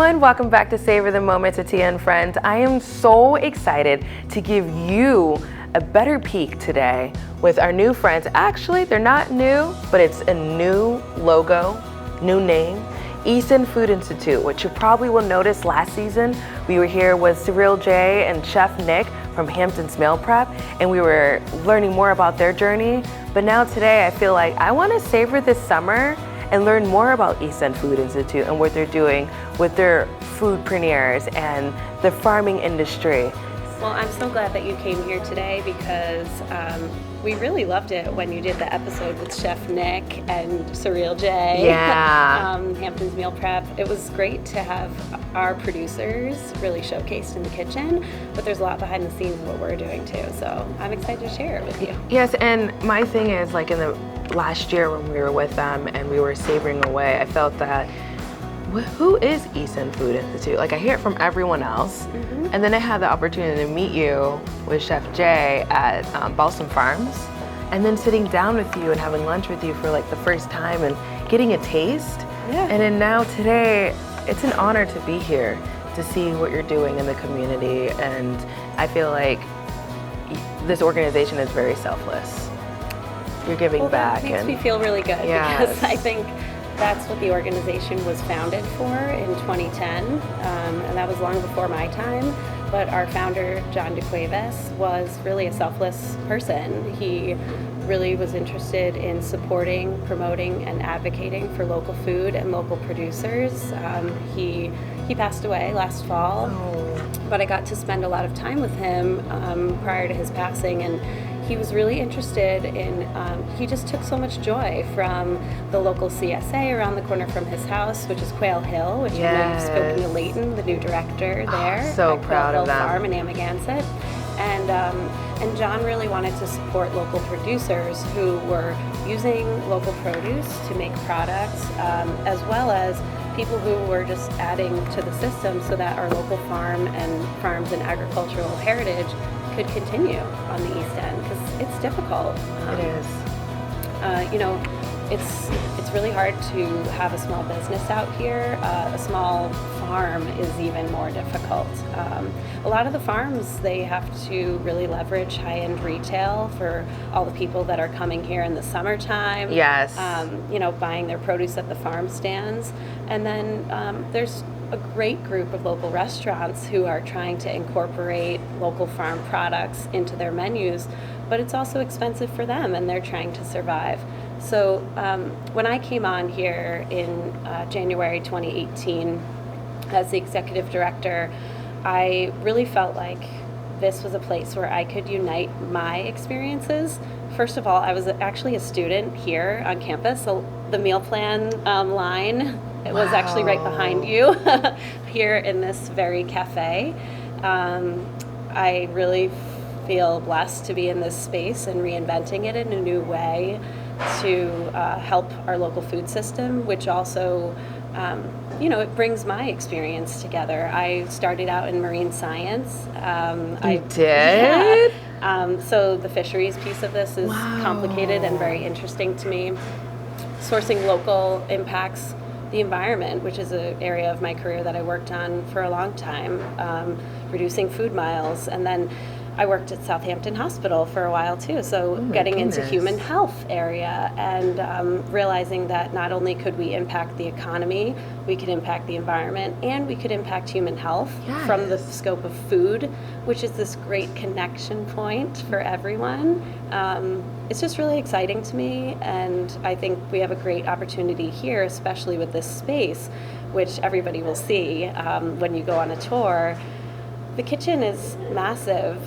everyone, welcome back to Savor the Moment with Tia and Friends. I am so excited to give you a better peek today with our new friends. Actually, they're not new, but it's a new logo, new name, Easton Food Institute, which you probably will notice last season. We were here with Cyril J and Chef Nick from Hampton's Meal Prep, and we were learning more about their journey. But now today, I feel like I want to savor this summer and learn more about Easton Food Institute and what they're doing with their foodpreneurs and the farming industry. Well, I'm so glad that you came here today because we really loved it when you did the episode with Chef Nick and Cyril J. Yeah. Hampton's Meal Prep. It was great to have our producers really showcased in the kitchen, but there's a lot behind the scenes of what we're doing too. So I'm excited to share it with you. Yes, and my thing is, like in the last year when we were with them and we were savoring away, I felt that who is Easton Food Institute? Like I hear it from everyone else, and then I had the opportunity to meet you with Chef Jay at Balsam Farms, and then sitting down with you and having lunch with you for like the first time and getting a taste. Yeah. And then now today, it's an honor to be here to see what you're doing in the community, and I feel like this organization is very selfless. You're giving back. That makes me feel really good because I think that's what the organization was founded for in 2010, and that was long before my time. But our founder, John DeCuevas, was really a selfless person. He really was interested in supporting, promoting, and advocating for local food and local producers. He passed away last fall, but I got to spend a lot of time with him prior to his passing, and he was really interested in, he just took so much joy from the local CSA around the corner from his house, which is Quail Hill, which you know you've spoken to Leighton, the new director there. So at proud Quail of Hill them. Farm in Amagansett. And John really wanted to support local producers who were using local produce to make products, as well as people who were just adding to the system so that our local farms and agricultural heritage could continue on the East End, because it's difficult. It is. You know, it's really hard to have a small business out here. A small farm is even more difficult. A lot of the farms, they have to really leverage high-end retail for all the people that are coming here in the summertime. Yes. You know, buying their produce at the farm stands. And then there's a great group of local restaurants who are trying to incorporate local farm products into their menus, but it's also expensive for them and they're trying to survive. So when I came on here in January 2018 as the executive director, I really felt like this was a place where I could unite my experiences. First of all, I was actually a student here on campus, so the meal plan line, it was actually right behind you here in this very cafe. I really feel blessed to be in this space and reinventing it in a new way to help our local food system, which also, you know, it brings my experience together. I started out in marine science. You did? Yeah. So the fisheries piece of this is complicated and very interesting to me. Sourcing local impacts the environment, which is an area of my career that I worked on for a long time, reducing food miles, and then I worked at Southampton Hospital for a while too, so getting into human health area and realizing that not only could we impact the economy, we could impact the environment, and we could impact human health from the scope of food, which is this great connection point for everyone. It's just really exciting to me, and I think we have a great opportunity here, especially with this space, which everybody will see when you go on a tour. The kitchen is massive.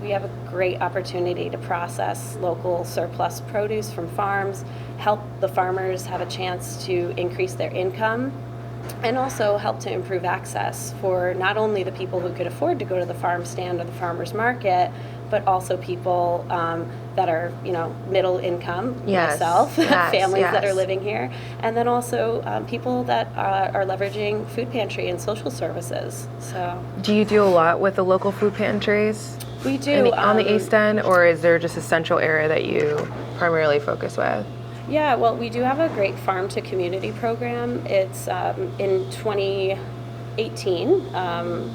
We have a great opportunity to process local surplus produce from farms, help the farmers have a chance to increase their income, and also help to improve access for not only the people who could afford to go to the farm stand or the farmer's market, but also people that are, you know, middle income, myself, families that are living here, and then also people that are leveraging food pantry and social services. So, do you do a lot with the local food pantries? We do. On the East End, or is there just a central area that you primarily focus with? Yeah, well, we do have a great farm to community program. It's in 18,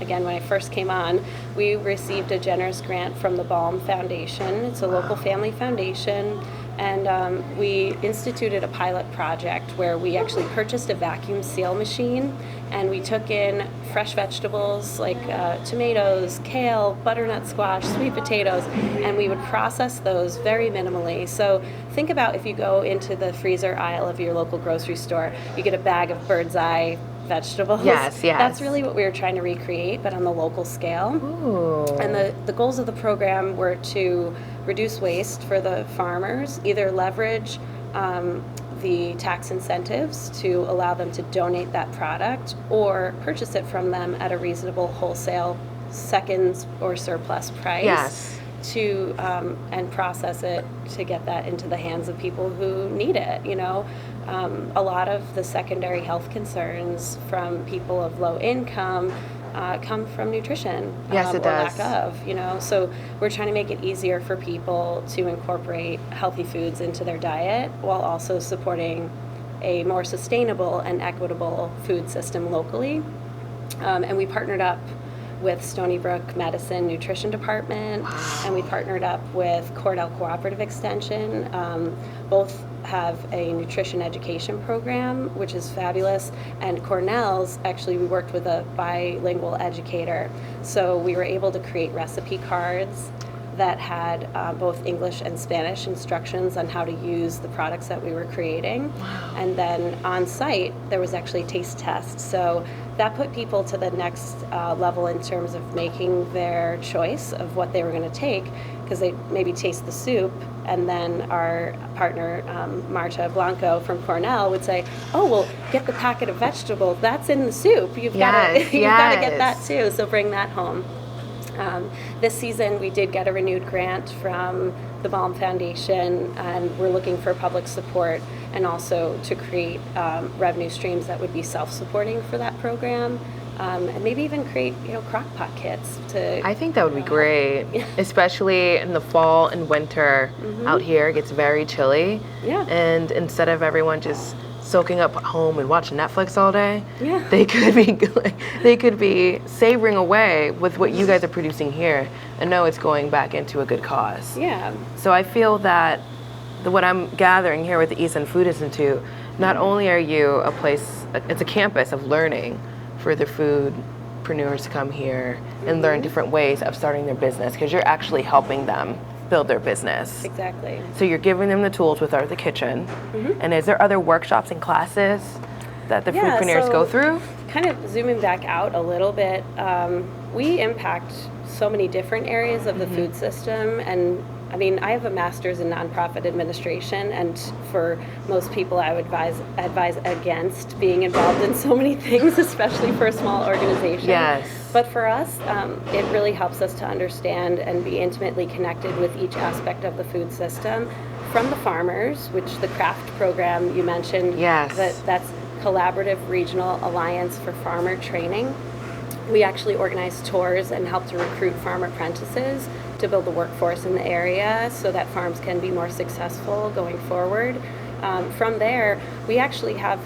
again, when I first came on, we received a generous grant from the Balm Foundation. It's a local family foundation, and we instituted a pilot project where we actually purchased a vacuum seal machine, and we took in fresh vegetables like tomatoes, kale, butternut squash, sweet potatoes, and we would process those very minimally. So think about if you go into the freezer aisle of your local grocery store, you get a bag of bird's eye vegetables. Yes, yes. That's really what we were trying to recreate, but on the local scale. Ooh. And the goals of the program were to reduce waste for the farmers, either leverage the tax incentives to allow them to donate that product or purchase it from them at a reasonable wholesale seconds or surplus price. Yes. To and process it to get that into the hands of people who need it. A lot of the secondary health concerns from people of low income come from nutrition. Yes, it or does. lack of. So we're trying to make it easier for people to incorporate healthy foods into their diet while also supporting a more sustainable and equitable food system locally. And we partnered up with Stony Brook Medicine Nutrition Department, and we partnered up with Cordell Cooperative Extension. Both have a nutrition education program, which is fabulous, and Cornell's, actually, we worked with a bilingual educator, so we were able to create recipe cards that had both English and Spanish instructions on how to use the products that we were creating. Wow. And then on site, there was actually taste tests. So that put people to the next level in terms of making their choice of what they were going to take, because they maybe taste the soup, and then our partner, Marta Blanco from Cornell, would say, oh, well, get the packet of vegetables. That's in the soup. You've got to get that too, so bring that home. This season, we did get a renewed grant from the Balm Foundation, and we're looking for public support and also to create revenue streams that would be self-supporting for that program, and maybe even create, crock pot kits. I think that would be great, especially in the fall and winter. Out here, it gets very chilly. Yeah. And instead of everyone just soaking up at home and watching Netflix all day, they could be savoring away with what you guys are producing here and know it's going back into a good cause. Yeah. So I feel that what I'm gathering here with the East End Food Institute, not only are you a place, it's a campus of learning for the foodpreneurs to come here and learn different ways of starting their business, because you're actually helping them build their business. Exactly. So you're giving them the tools with Art of the Kitchen. And is there other workshops and classes that the foodpreneurs go through? Kind of zooming back out a little bit, we impact so many different areas of the food system, and I have a master's in nonprofit administration, and for most people I would advise against being involved in so many things, especially for a small organization. Yes. But for us, it really helps us to understand and be intimately connected with each aspect of the food system, from the farmers, which the CRAFT program you mentioned, that's Collaborative Regional Alliance for Farmer Training. We actually organize tours and help to recruit farm apprentices to build the workforce in the area so that farms can be more successful going forward. From there, we actually have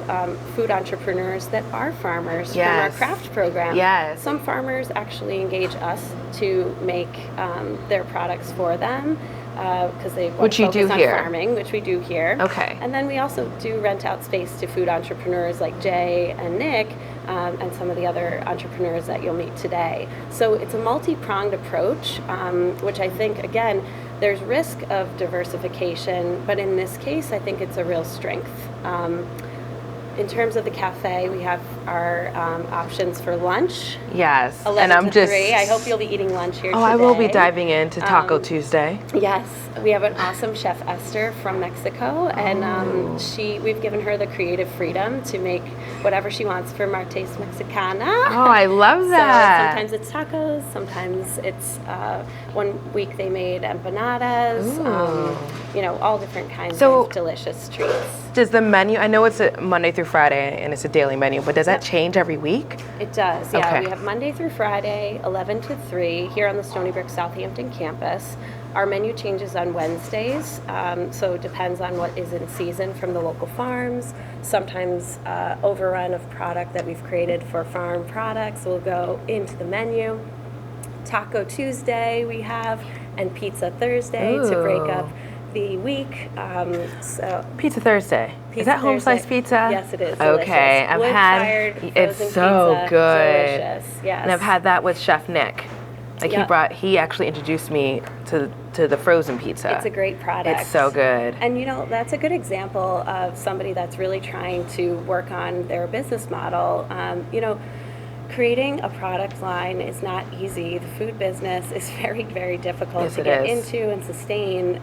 food entrepreneurs that are farmers from our CRAFT program. Yes. Some farmers actually engage us to make their products for them, because they want to focus on farming, which we do here. Okay. And then we also do rent out space to food entrepreneurs like Jay and Nick, and some of the other entrepreneurs that you'll meet today. So it's a multi-pronged approach, which I think, again, there's risk of diversification, but in this case, I think it's a real strength. In terms of the cafe, we have our options for lunch. Yes. 11 and I'm to just 3. I hope you'll be eating lunch here today. I will be diving into Taco Tuesday. Yes. We have an awesome chef, Esther, from Mexico, and we've given her the creative freedom to make whatever she wants for Martes Mexicana. Oh, I love that. So sometimes it's tacos, sometimes it's, one week they made empanadas, all different kinds of delicious treats. Does the menu, I know it's a Monday through Friday and it's a daily menu, but does that change every week? It does, yeah. Okay. We have Monday through Friday, 11 to 3, here on the Stony Brook Southampton campus. Our menu changes on Wednesdays, so it depends on what is in season from the local farms. Sometimes overrun of product that we've created for farm products will go into the menu. Taco Tuesday we have, and Pizza Thursday to break up the week. So Pizza Thursday. Is that home-sliced pizza? Yes, it is. Okay, Delicious. I've had. It's so pizza, good. Delicious. Yes. And I've had that with Chef Nick. Like he actually introduced me to the frozen pizza. It's a great product. It's so good. And that's a good example of somebody that's really trying to work on their business model. Creating a product line is not easy. The food business is very, very difficult to get into and sustain.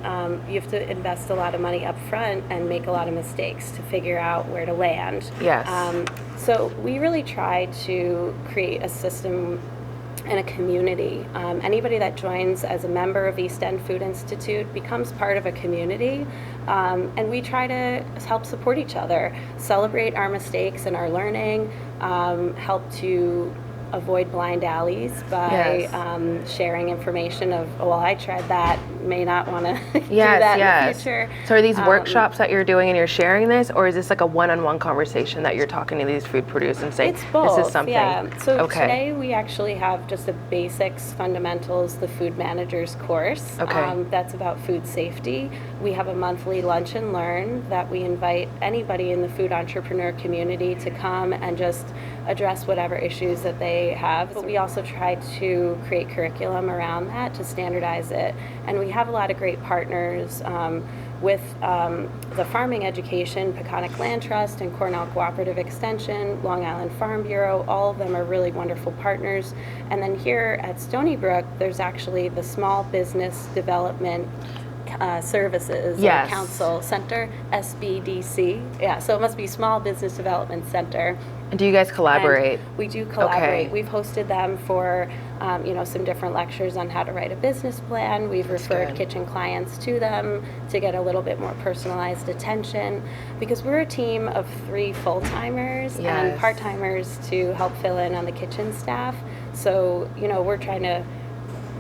You have to invest a lot of money up front and make a lot of mistakes to figure out where to land. Yes. So we really try to create a system and a community. Anybody that joins as a member of East End Food Institute becomes part of a community, and we try to help support each other, celebrate our mistakes and our learning, help to avoid blind alleys by sharing information of, well, I tried that, may not want to do that in the future. So are these workshops that you're doing and you're sharing this, or is this like a one-on-one conversation that you're talking to these food producers and saying, it's both, this is something? Yeah. So today we actually have just a basics, fundamentals, the food manager's course. Okay. That's about food safety. We have a monthly lunch and learn that we invite anybody in the food entrepreneur community to come and just address whatever issues that they have. But we also try to create curriculum around that to standardize it. And we have a lot of great partners with the Farming Education, Peconic Land Trust, and Cornell Cooperative Extension, Long Island Farm Bureau. All of them are really wonderful partners. And then here at Stony Brook, there's actually the Small Business Development Services Council Center, SBDC. Yeah, so it must be Small Business Development Center. And do you guys collaborate? And we do collaborate. Okay. We've hosted them for some different lectures on how to write a business plan. We've referred kitchen clients to them to get a little bit more personalized attention, because we're a team of 3 full-timers and part-timers to help fill in on the kitchen staff. So, we're trying to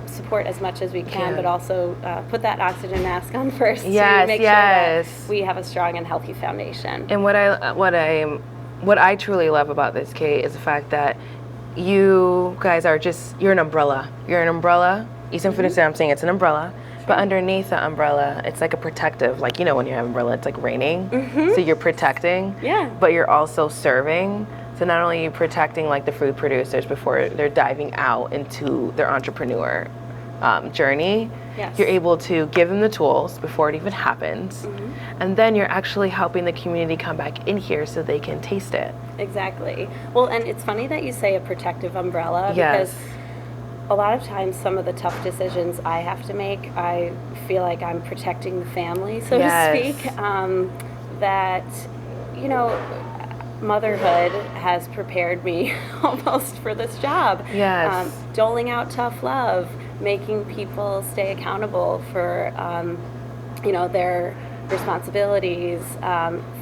support as much as we can, but also put that oxygen mask on first to make sure that we have a strong and healthy foundation. And what I truly love about this, Kate, is the fact that you guys are you're an umbrella. You're an umbrella. Eastern Food Institute, I'm saying it's an umbrella, but underneath the umbrella, it's like a protective, like, when you have an umbrella, it's like raining. So you're protecting, but you're also serving. So not only are you protecting like the food producers before they're diving out into their entrepreneur journey, you're able to give them the tools before it even happens. And then you're actually helping the community come back in here so they can taste it. Exactly. Well, and it's funny that you say a protective umbrella, because a lot of times some of the tough decisions I have to make, I feel like I'm protecting the family, so to speak. That, motherhood has prepared me almost for this job. Doling out tough love, making people stay accountable for, their responsibilities,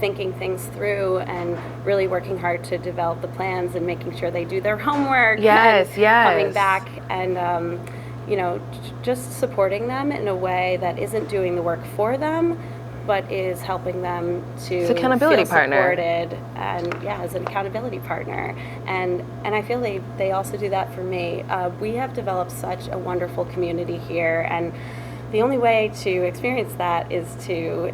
thinking things through, and really working hard to develop the plans and making sure they do their homework. Coming back and, just supporting them in a way that isn't doing the work for them, but is helping them to it's accountability feel partner. Supported, and as an accountability partner. And I feel they also do that for me. We have developed such a wonderful community here, and the only way to experience that is to,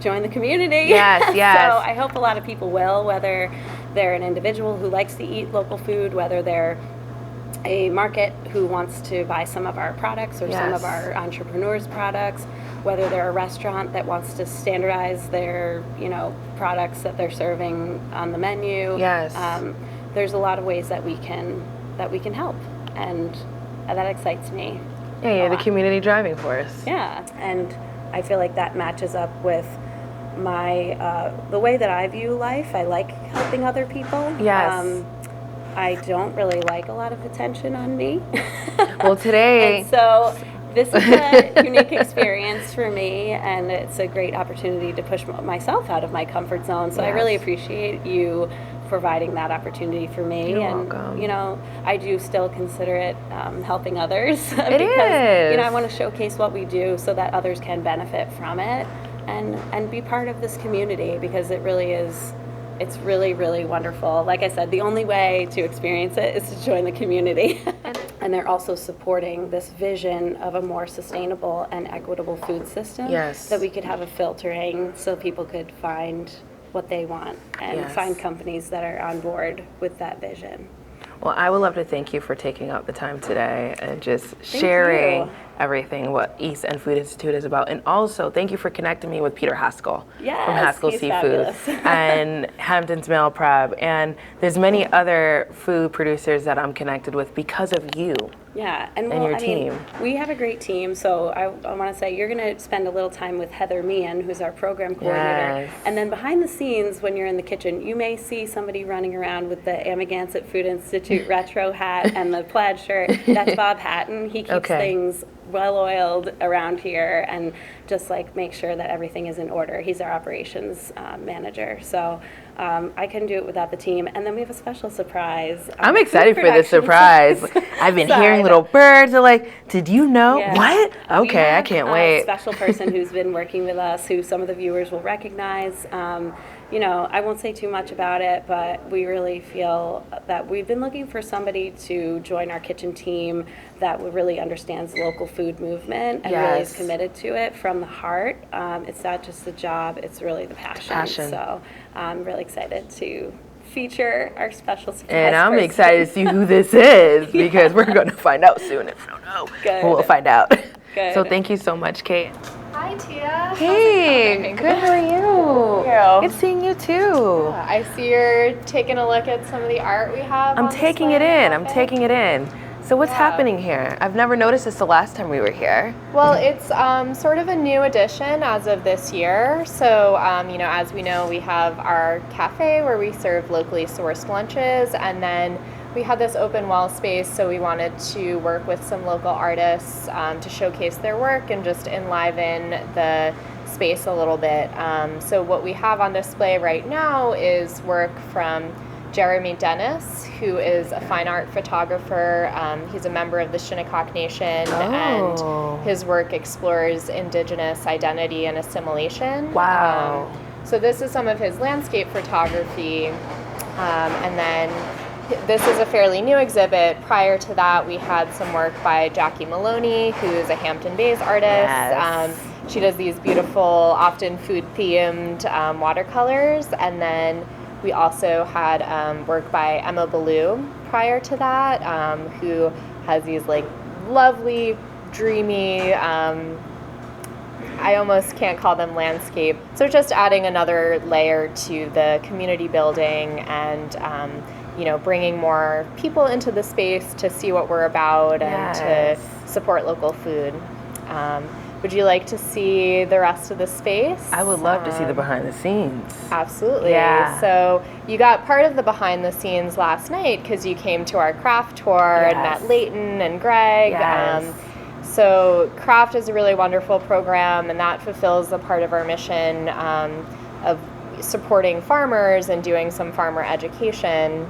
join the community. So I hope a lot of people will, whether they're an individual who likes to eat local food, whether they're a market who wants to buy some of our products or some of our entrepreneurs' products, whether they're a restaurant that wants to standardize their, products that they're serving on the menu. There's a lot of ways that we can help, and that excites me. Yeah, you're the community driving force. Yeah, and I feel like that matches up with my the way that I view life. I like helping other people. I don't really like a lot of attention on me. Well, today... And so this is a unique experience for me, and it's a great opportunity to push myself out of my comfort zone. So I really appreciate you providing that opportunity for me. You're and welcome. you know, I do still consider it helping others It because is. you know, I want to showcase what we do so that others can benefit from it and be part of this community, because it really is. It's really, really wonderful. Like I said, the only way to experience it is to join the community. And they're also supporting this vision of a more sustainable and equitable food system. Yes. That we could have a filtering so people could find what they want and Yes. find companies that are on board with that vision. Well, I would love to thank you for taking out the time today and just Thank sharing you. everything what East End Food Institute is about. And also, thank you for connecting me with Peter Haskell Yes, from Haskell he's Seafood fabulous. and Hampton's Mail Prep. And there's many other food producers that I'm connected with because of you. Yeah, and your I mean, team. we have a great team. So I want to say you're going to spend a little time with Heather Meehan, who's our program coordinator. Yes. And then behind the scenes, when you're in the kitchen, you may see somebody running around with the Amagansett Food Institute retro hat and the plaid shirt. That's Bob Hatton. He keeps Okay. things well-oiled around here and just like make sure that everything is in order. He's our operations manager. So I couldn't do it without the team. And then we have a special surprise. I'm excited for this surprise. I've been hearing little birds. They're like, did you know? Yeah. What? We Okay, I have can't a wait. special person who's been working with us, who some of the viewers will recognize. You know, I won't say too much about it, but we really feel that we've been looking for somebody to join our kitchen team that really understands the local food movement and really is Yes. committed to it from the heart. It's not just the job, it's really the passion. passion. So I'm really excited to feature our special surprise And I'm person. excited to see who this is because we're going to find out soon. If we don't know, Good. we'll find out. Good. So thank you so much, Kate. Hi, Tia. Hey, good. How are you? Thank you. Good seeing you too. I see you're taking a look at some of the art we have. I'm on taking display it the in. I'm cafe. taking it in. So what's Yeah. happening here? I've never noticed this the last time we were here. Well, it's sort of a new addition as of this year. So, you know, as we know, we have our cafe where we serve locally sourced lunches, and then we had this open wall space, so we wanted to work with some local artists to showcase their work and just enliven the space a little bit. So what we have on display right now is work from Jeremy Dennis, who is a fine art photographer. He's a member of the Shinnecock Nation, Oh. and his work explores Indigenous identity and assimilation. Wow. So this is some of his landscape photography, and then this is a fairly new exhibit. Prior to that, we had some work by Jackie Maloney, who is a Hampton Bays artist. Yes. She does these beautiful, often food-themed watercolors, and then we also had work by Emma Ballou prior to that, who has these like lovely, dreamy, I almost can't call them landscape. So just adding another layer to the community building and you know, bringing more people into the space to see what we're about and Yes. to support local food. Would you like to see the rest of the space? I would love to see the behind the scenes. Absolutely. Yeah. So you got part of the behind the scenes last night because you came to our craft tour and Yes. met Leighton and Greg. Yes. So craft is a really wonderful program, and that fulfills a part of our mission of supporting farmers and doing some farmer education.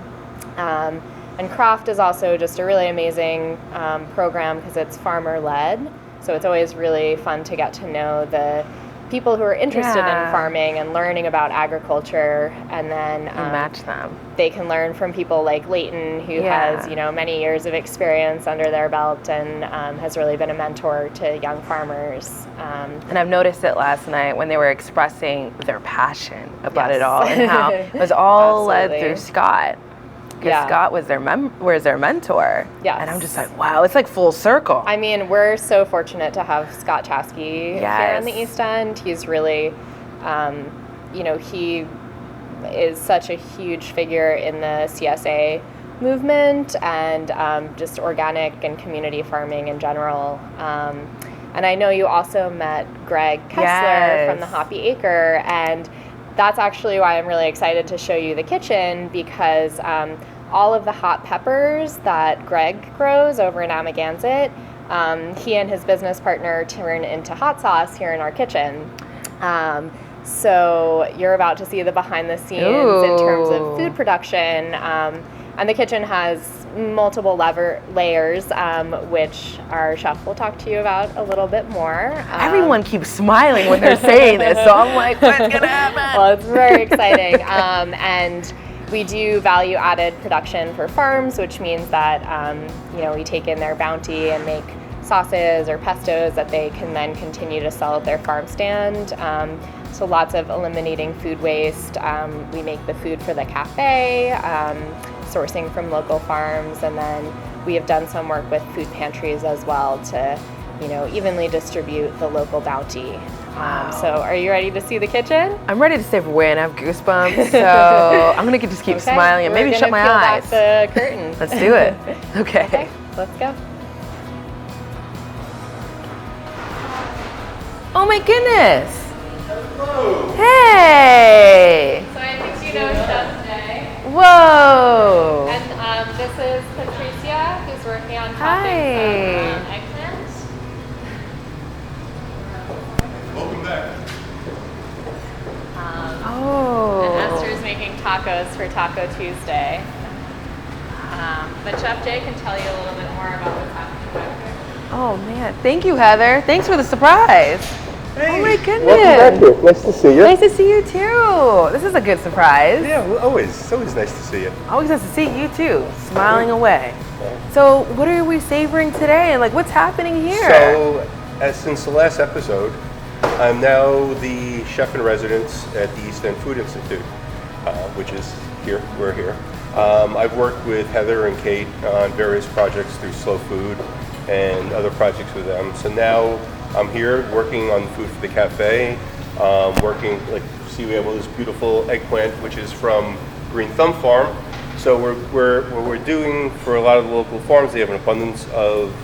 And craft is also just a really amazing program because it's farmer led. So it's always really fun to get to know the people who are interested Yeah. in farming and learning about agriculture, and then And match them. they can learn from people like Leighton, who Yeah. has, you know, many years of experience under their belt and has really been a mentor to young farmers. And I've noticed it last night when they were expressing their passion about Yes. it all and how it was all led Absolutely. through Scott. Because Yeah. Scott was their mentor. Yes. And I'm just like, wow, it's like full circle. I mean, we're so fortunate to have Scott Chaskey here in the Yes. East End. He's really, you know, he is such a huge figure in the CSA movement and just organic and community farming in general. And I know you also met Greg Kessler Yes. from the Hoppy Acre, and that's actually why I'm really excited to show you the kitchen, because all of the hot peppers that Greg grows over in Amagansett, he and his business partner turn into hot sauce here in our kitchen. So you're about to see the behind the scenes in terms of food production. And the kitchen has multiple layers, which our chef will talk to you about a little bit more. Everyone keeps smiling when they're saying this, so I'm like, what's gonna happen? Well, it's very exciting. And we do value-added production for farms, which means that we take in their bounty and make sauces or pestos that they can then continue to sell at their farm stand. So lots of eliminating food waste. We make the food for the cafe, sourcing from local farms, and then we have done some work with food pantries as well to, evenly distribute the local bounty. So are you ready to see the kitchen? I'm ready to stay for way and I have goosebumps, so I'm gonna just keep smiling and maybe shut my eyes. Back the curtain. Let's do it. Okay, let's go. Oh my goodness. Hello. Hey. So I think you know Chef Jay. Whoa. And this is Patricia, who's working on Hi. topping some eggplant. Welcome back. Oh. And Esther's making tacos for Taco Tuesday. But Chef Jay can tell you a little bit more about what's happening back there. Oh man. Thank you, Heather. Thanks for the surprise. Hey. Oh my goodness. Welcome back here. Nice to see you. Nice to see you too. This is a good surprise. Yeah, well, always. It's always nice to see you. Always nice to see you too, smiling away. So what are we savoring today? Like what's happening here? So, since the last episode, I'm now the chef in residence at the East End Food Institute, which is here. We're here. I've worked with Heather and Kate on various projects through Slow Food and other projects with them. So now I'm here working on food for the cafe, working, see we have all this beautiful eggplant, which is from Green Thumb Farm. So what we're doing for a lot of the local farms, they have an abundance of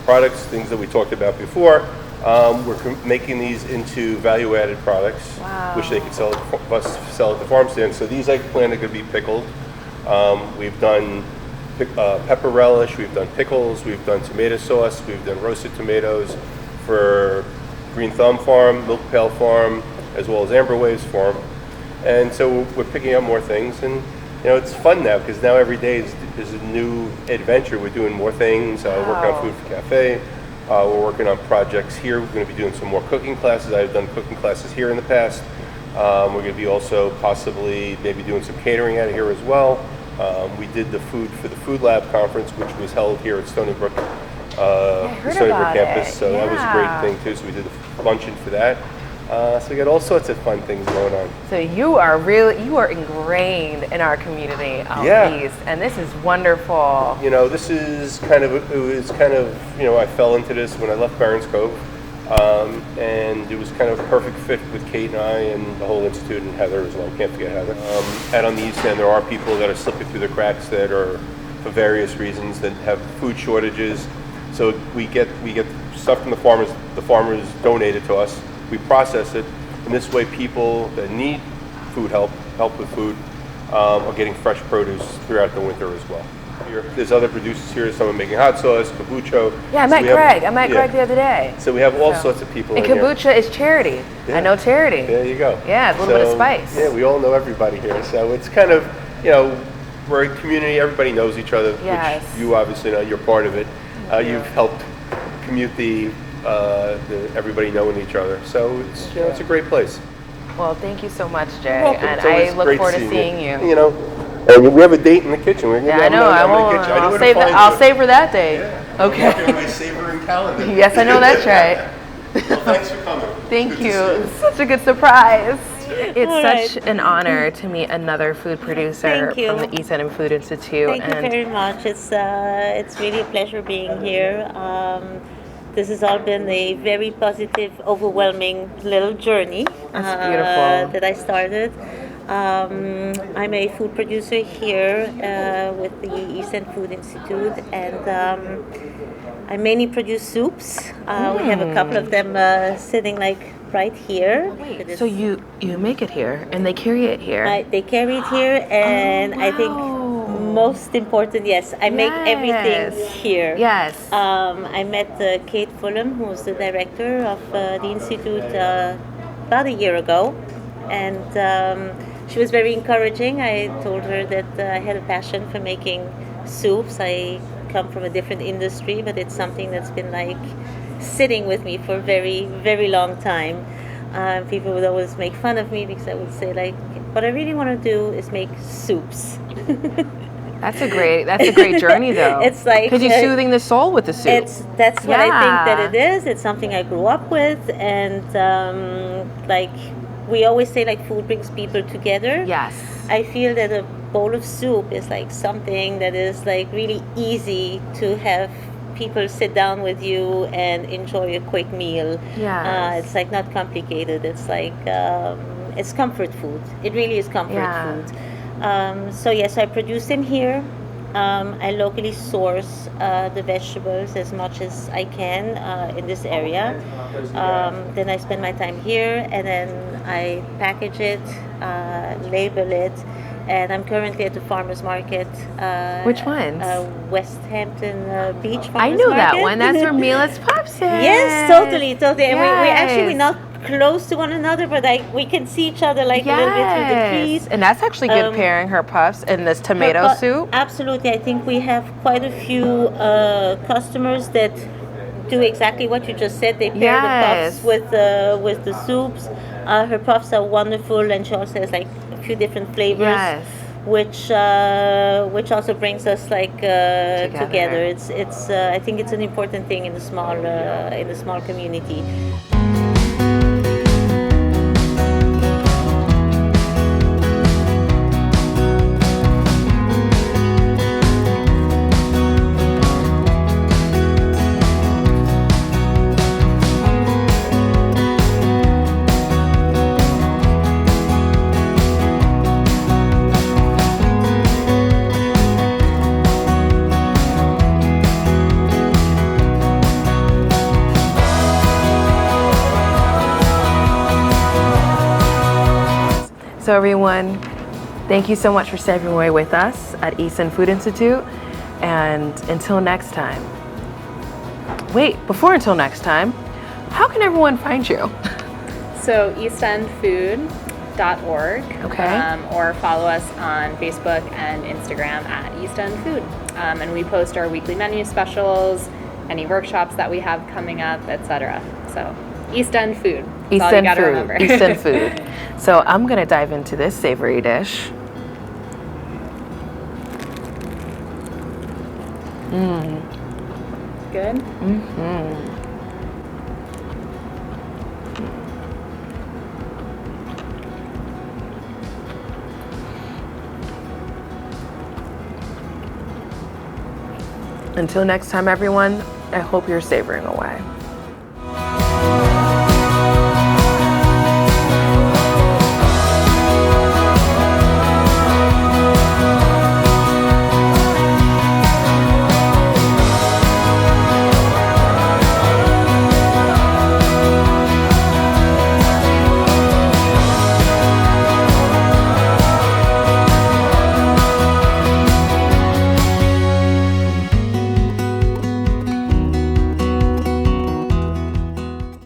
products, things that we talked about before. We're making these into value-added products, which they can sell at the farm stand. So these eggplant are going to be pickled. We've done pepper relish, we've done pickles, we've done tomato sauce, we've done roasted tomatoes for Green Thumb Farm, Milk Pail Farm, as well as Amber Waves Farm. And so we're picking up more things, and it's fun now because now every day is a new adventure. We're doing more things, working on food for cafe. We're working on projects here. We're going to be doing some more cooking classes. I've done cooking classes here in the past. We're going to be also possibly maybe doing some catering out of here as well. We did the food for the Food Lab conference, which was held here at Stony Brook, campus. So that was a great thing too. So we did a luncheon for that. So we got all sorts of fun things going on. So you are ingrained in our community out east, and this is wonderful. This is I fell into this when I left Barron's Cove, and it was kind of a perfect fit with Kate and I and the whole institute and Heather as well. Can't forget Heather. And on the east end, there are people that are slipping through the cracks that are, for various reasons, that have food shortages. So we get stuff from the farmers. The farmers donate it to us. We process it, and this way people that need help with food, are getting fresh produce throughout the winter as well. There's other producers here, someone making hot sauce, kombucha. Yeah, I met Greg. I met Greg the other day. So we have all sorts of people and in here. kombucha is charity. Yeah. I know charity. There you go. Yeah, a little bit of spice. Yeah, we all know everybody here. So it's kind of, we're a community, everybody knows each other, Yes. which you obviously know, you're part of it. You've helped commute the everybody knowing each other. So it's a great place. Well, thank you so much, Jay. You're welcome. And It's always I look great forward to seeing you. And we have a date in the kitchen. We're gonna Yeah, I know. I'll save that. I'll savor that day. Yeah. Okay. My savoring calendar. Yes, I know that's right. Well, thanks for coming. Thank Good to you. see you. Such a good surprise. It's All such right. an honor to meet another food producer Thank you. from the East End Food Institute. Thank you very much. It's really a pleasure being here. This has all been a very positive, overwhelming little journey That's beautiful. that I started. I'm a food producer here with the East End Food Institute, and I mainly produce soups. We have a couple of them sitting right here. So you make it here and they carry it here. They carry it here, and I think wow. most important, yes, I make everything Yes. here. Yes. I met Kate Fullum, who's the director of the institute, about a year ago, And she was very encouraging. I told her that I had a passion for making soups. I come from a different industry, but it's something that's been like sitting with me for a very, very long time. People would always make fun of me because I would say like, what I really want to do is make soups. That's a great journey though. It's like because you're soothing the soul with the soup. That's what I think that it is. It's something I grew up with, and like we always say, like food brings people together. Yes. I feel that a bowl of soup is like something that is like really easy to have people sit down with you and enjoy a quick meal. Yes. It's like not complicated. It's like it's comfort food. It really is comfort food. So yes, I produce them here. I locally source the vegetables as much as I can in this area. Then I spend my time here, and then I package it, label it, and I'm currently at the farmers market. Which ones? West Hampton Beach Farmers I know Market. that one. That's where Mila's Pops is. Yes, totally. And Yes. we're not close to one another, but like we can see each other like a little bit through the trees. And that's actually good pairing, her puffs and this tomato soup. Absolutely. I think we have quite a few customers that do exactly what you just said. They pair the puffs with the soups. Her puffs are wonderful, and she also has like a few different flavors. Yes. Which also brings us like together. It's I think it's an important thing in the small community. So everyone, thank you so much for stepping away with us at East End Food Institute. And until next time. Wait, before until next time, how can everyone find you? So eastendfood.org. Okay. Or follow us on Facebook and Instagram at East End Food. And we post our weekly menu specials, any workshops that we have coming up, etc. So East End Food. That's East all you End gotta Food. remember. East End Food. So I'm gonna dive into this savory dish. Good? Mm-hmm. Until next time, everyone, I hope you're savoring away.